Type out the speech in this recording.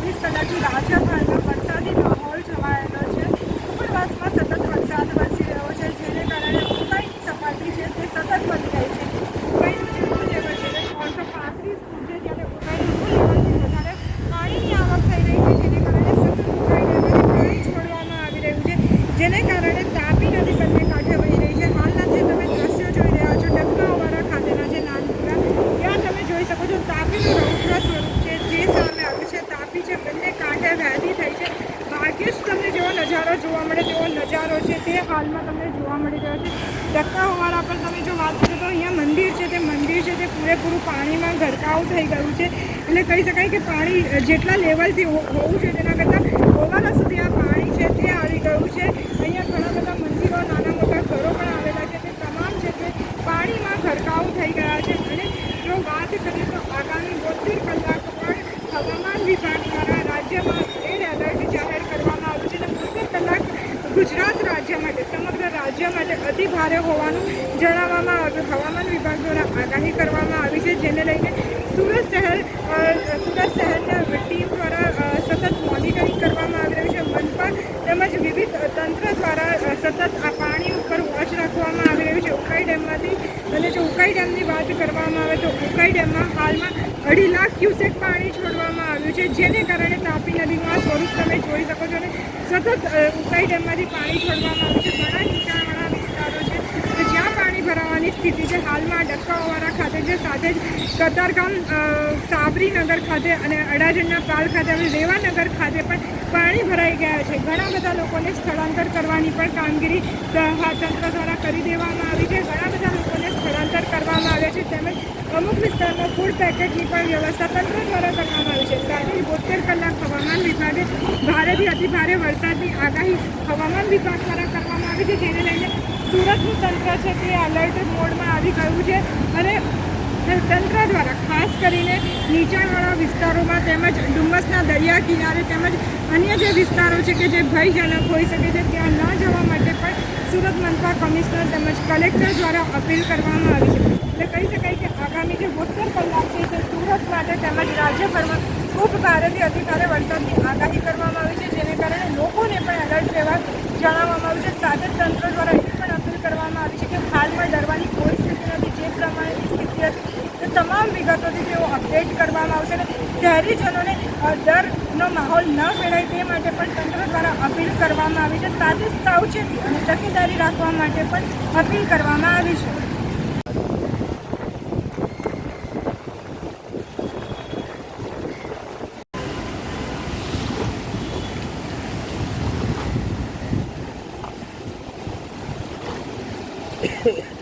24 કલાકથી રાજ્યભરમાં વરસાદી માહોલ છવાયેલો છે। ઉપરવાસમાં સતત વરસાદ વરસી રહ્યો છે, જેને કારણે ઉકાઈની સપાટી છે તે સતત વધી રહી છે। ઉકાઈનું જે લેવલ છે તે 335 ફૂટ છે, ત્યારે ઉકાઈનું લેવલથી વધારે પાણીની આવક થઈ રહી છે, જેને કારણે સતત ઉકાઈ ડેમમાંથી પાણી છોડવામાં આવી રહ્યું છે, જેને કારણે તાપી નદી બંને કાંઠે વહી રહી છે। હાલના જે તમે દ્રશ્યો જોઈ રહ્યા છો ડબકાવાળા ખાતેના જે નાનપુરા, ત્યાં તમે જોઈ શકો છો તાપીનું રૌદ્ર સ્વરૂપ છે જે સામે આવ્યું છે। તાપી છે બંને કાંઠે વહેતી થઈ છે। ભાગ્યે જ તમને જેવો નજારો જોવા મળે તેવો નજારો છે તે હાલમાં તમને જોવા મળી રહ્યો છે। ડબકાવાળા પર તમે જો વાત કરો તો અહીંયા મંદિર છે તે પૂરેપૂરું પાણીમાં ગરકાવ થઈ ગયું છે। એટલે કહી શકાય કે પાણી જેટલા લેવલથી હોવું છે તેના કરતાં ઓવર સુધી આ પાણી છે તે આવી ગયું છે। અહીંયા ઘણા બધા મંદિરો, નાના મોટા ઘરો પણ આવેલા છે, તે તમામ છે તે પાણીમાં ગરકાવ થઈ ગયા છે। અને જો વાત કરીએ તો આગામી 72 કલાક પણ હવામાન વિભાગ દ્વારા રાજ્યમાં રેડ એલર્ટ જાહેર કરવામાં આવ્યું છે। અને 72 કલાક ગુજરાત રાજ્ય માટે, સમગ્ર રાજ્ય માટે અતિ ભારે હોવાનું જણાવવામાં આવ્યું। હવામાન વિભાગ દ્વારા આગાહી કરવામાં આવી છે, જેને લઈને સુરત શહેરના ટીમ દ્વારા સતત મોનિટરિંગ કરવામાં આવી રહ્યું છે। મનપા તેમજ વિવિધ તંત્ર દ્વારા સતત આ પાણી ઉપર વોચ રાખવામાં આવી રહ્યું છે ઉકાઈ ડેમમાંથી। અને જો ઉકાઈ ડેમની વાત કરવામાં આવે તો ઉકાઈ ડેમમાં હાલમાં 2.5 લાખ ક્યુસેક પાણી છોડવામાં આવ્યું છે, જેને કારણે તાપી નદીનું આ સ્વરૂપ તમે જોઈ શકો છો। અને સતત ઉકાઈ ડેમમાંથી પાણી છોડવામાં આવ્યું છે। ઘણા નીચાણવાળા વિસ્તારો છે કે જ્યાં પાણી ભરાવાની સ્થિતિ છે। હાલમાં ડબકાવાળા ખાતે છે, સાથે જ કતારગામ, સાબરીનગર ખાતે અને અડાજણના પાલ ખાતે અને રેવાનગર ખાતે પણ પાણી ભરાઈ ગયા છે। ઘણા બધા લોકોને સ્થળાંતર કરવાની પણ કામગીરી તંત્ર દ્વારા કરી દેવામાં આવી છે। ઘણા બધા લોકોને સ્થળાંતર કરવામાં આવ્યા છે, તેમજ અમુક વિસ્તારમાં ફૂડ પેકેટની પણ વ્યવસ્થા તંત્ર દ્વારા કરવામાં આવી છે। સાથે 72 કલાક હવામાન વિભાગે ભારેથી અતિ ભારે વરસાદની આગાહી હવામાન વિભાગ દ્વારા કરવામાં આવી છે, જેને લઈને સુરતનું તંત્ર છે તે એલર્ટ મોડમાં આવી ગયું છે। અને તંત્ર દ્વારા ખાસ કરીને નીચાણવાળા વિસ્તારોમાં તેમજ ડુમ્મસના દરિયા કિનારે તેમજ અન્ય જે વિસ્તારો છે કે જે ભયજનક હોઈ શકે છે ત્યાં ન જવા માટે પણ સુરત મનપા કમિશનર તેમજ કલેક્ટર દ્વારા અપીલ કરવામાં આવી છે। એટલે કહી શકાય કે આગામી જે 72 કલાક છે તે સુરત માટે તેમજ રાજ્યભરમાં ખૂબ ભારેથી અતિ ભારે વરસાદની આગાહી કરવામાં આવી છે, જેને કારણે લોકોને પણ એલર્ટ રહેવા જણાવવામાં આવ્યું છે। સાથે જ તંત્ર દ્વારા એવી પણ અપીલ કરવામાં આવી છે કે હાલમાં ડરવાની કોઈ સ્થિતિ નથી, જે પ્રમાણેની સ્થિતિ હતી તે તમામ વિગતોથી તેઓ અપડેટ કરવામાં આવશે। અને શહેરીજનોને ડરનો માહોલ ન ફેલાય તે માટે પણ તંત્ર દ્વારા અપીલ કરવામાં આવી છે। સાથે જ સાવચેતી અને તકેદારી રાખવા માટે પણ અપીલ કરવામાં આવી છે। Yeah.